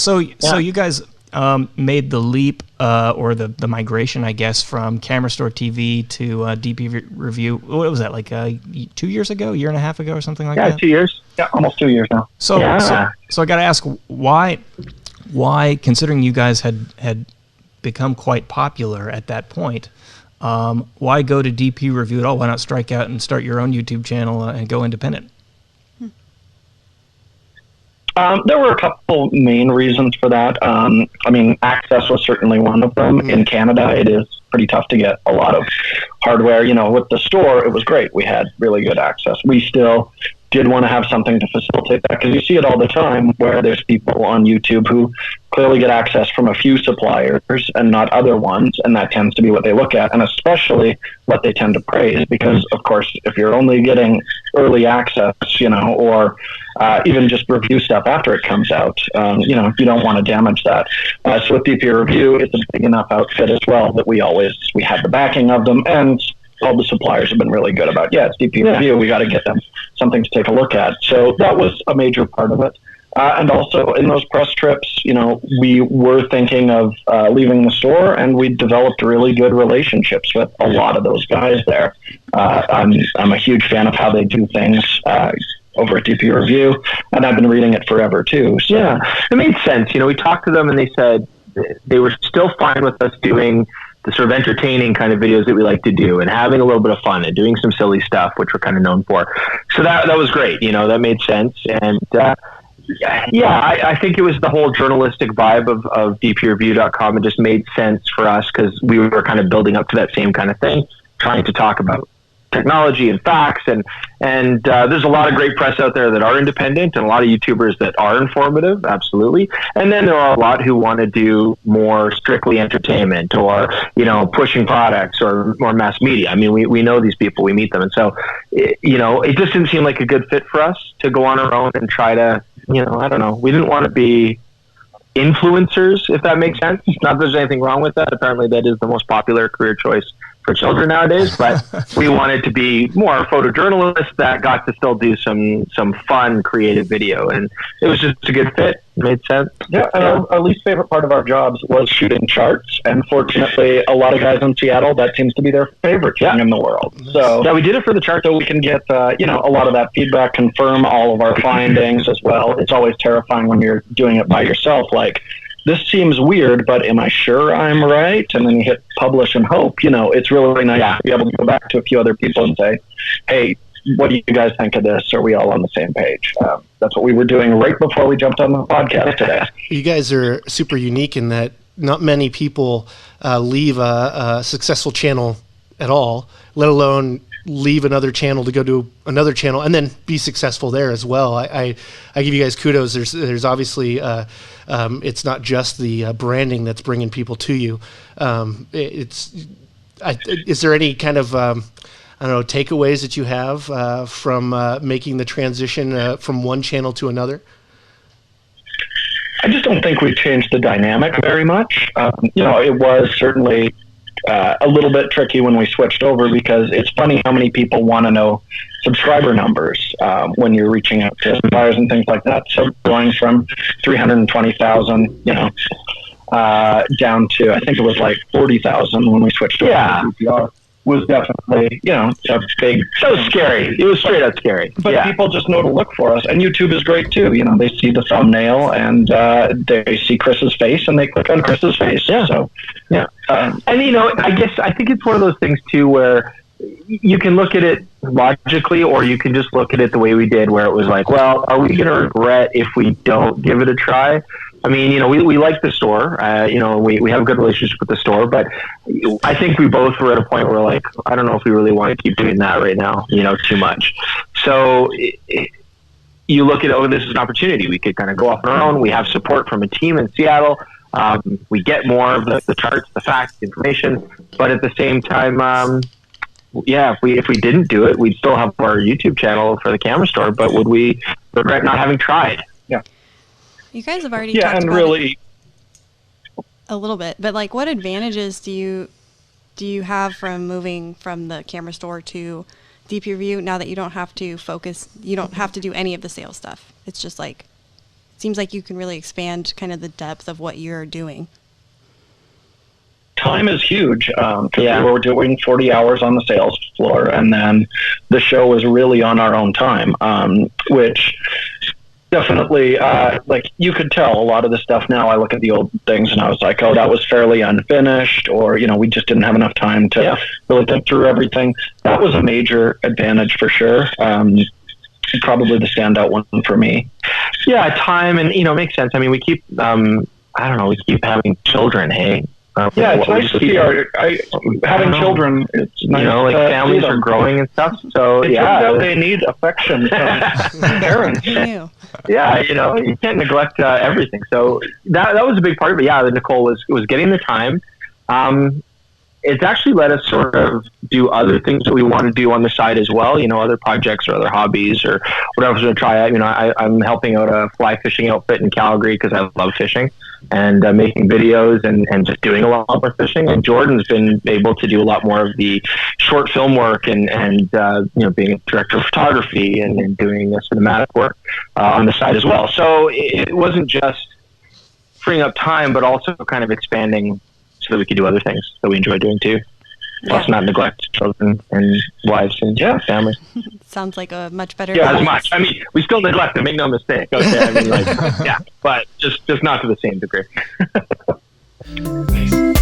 So you guys made the leap or the migration, I guess, from Camera Store TV to DPReview. What was that, like 2 years ago, year and a half ago, or something like that? Yeah, 2 years. Yeah, almost 2 years now. So I got to ask, why, considering you guys had become quite popular at that point, why go to DPReview at all? Why not strike out and start your own YouTube channel and go independent? There were a couple main reasons for that. I mean, access was certainly one of them. In Canada, it is pretty tough to get a lot of hardware. You know, with the store, it was great. We had really good access. We still did want to have something to facilitate that, because you see it all the time where there's people on YouTube who clearly get access from a few suppliers and not other ones, and that tends to be what they look at, and especially what they tend to praise, because of course if you're only getting early access, you know, or even just review stuff after it comes out, you know, you don't want to damage that. So with DPReview, it's a big enough outfit as well that we have the backing of them, and all the suppliers have been really good about, it's DPReview, we got to get them something to take a look at. So that was a major part of it. And also in those press trips, you know, we were thinking of leaving the store, and we developed really good relationships with a lot of those guys there. I'm a huge fan of how they do things over at DPReview, and I've been reading it forever too. So. Yeah, it made sense. You know, we talked to them, and they said they were still fine with us doing the sort of entertaining kind of videos that we like to do, and having a little bit of fun and doing some silly stuff, which we're kind of known for. So that was great. You know, that made sense. And I think it was the whole journalistic vibe of DPReview.com. It just made sense for us because we were kind of building up to that same kind of thing, trying to talk about technology and facts, and there's a lot of great press out there that are independent, and a lot of YouTubers that are informative, absolutely. And then there are a lot who want to do more strictly entertainment, or, you know, pushing products, or more mass media. I mean, we know these people, we meet them, and so you know, it just didn't seem like a good fit for us to go on our own and try to, you know, I don't know, we didn't want to be influencers, if that makes sense. Not that there's anything wrong with that. Apparently that is the most popular career choice for children nowadays, but we wanted to be more photojournalists that got to still do some fun, creative video, and it was just a good fit. It made sense. Yeah, and our least favorite part of our jobs was shooting charts, and fortunately, a lot of guys in Seattle, that seems to be their favorite thing in the world. So yeah, we did it for the chart, so we can get you know, a lot of that feedback, confirm all of our findings as well. It's always terrifying when you're doing it by yourself, like, this seems weird, but am I sure I'm right? And then you hit publish and hope. You know, it's really nice to be able to go back to a few other people and say, hey, what do you guys think of this? Are we all on the same page? That's what we were doing right before we jumped on the podcast today. You guys are super unique in that not many people leave a successful channel at all, let alone leave another channel to go to another channel and then be successful there as well. I give you guys kudos. There's obviously it's not just the branding that's bringing people to you. Is there any kind of I don't know, takeaways that you have from making the transition from one channel to another? I just don't think we've changed the dynamic very much. You know, it was certainly a little bit tricky when we switched over, because it's funny how many people want to know subscriber numbers when you're reaching out to suppliers and things like that. So going from 320,000, you know, down to, I think it was like 40,000 when we switched over to DPR, was definitely, you know, a big... So scary. It was straight out scary. But people just know to look for us. And YouTube is great, too. You know, they see the thumbnail, and they see Chris's face, and they click on Chris's face. Yeah. So, yeah. And, you know, I think it's one of those things, too, where you can look at it logically, or you can just look at it the way we did, where it was like, well, are we going to regret if we don't give it a try? I mean, you know, we like the store, you know, we have a good relationship with the store, but I think we both were at a point where, like, I don't know if we really want to keep doing that right now, you know, too much. So you look at, oh, this is an opportunity. We could kind of go off on our own. We have support from a team in Seattle. We get more of the charts, the facts, the information, but at the same time, if we didn't do it, we'd still have our YouTube channel for the camera store, but would we regret not having tried? Yeah. You guys have already talked about really it a little bit, but like, what advantages do you have from moving from the camera store to DPReview now that you don't have to focus, you don't have to do any of the sales stuff? It's just like seems like you can really expand kind of the depth of what you're doing. Time is huge. We were doing 40 hours on the sales floor, and then the show was really on our own time, which definitely, like, you could tell a lot of the stuff now. I look at the old things and I was like, oh, that was fairly unfinished, or, you know, we just didn't have enough time to really think through everything. That was a major advantage for sure. Probably the standout one for me. Yeah, time, and, you know, it makes sense. I mean, we keep, we keep having children, hey? It's nice to see having children. It's nice, you know, like families are growing and stuff. So it turns out they need affection from parents. Yeah, you know, you can't neglect everything. So that was a big part of it. Yeah, Nicole was getting the time. It's actually let us sort of do other things that we want to do on the side as well. You know, other projects or other hobbies or whatever we're going to try out. You know, I'm helping out a fly fishing outfit in Calgary because I love fishing and making videos and just doing a lot more fishing. And Jordan's been able to do a lot more of the short film work and you know, being a director of photography and doing cinematic work on the side as well. So it wasn't just freeing up time, but also kind of expanding so that we could do other things that we enjoy doing too. Plus not neglect children and wives and families. Sounds like a much better as much. I mean, we still neglect them, make no mistake. Okay, I mean, like, but just not to the same degree. Nice.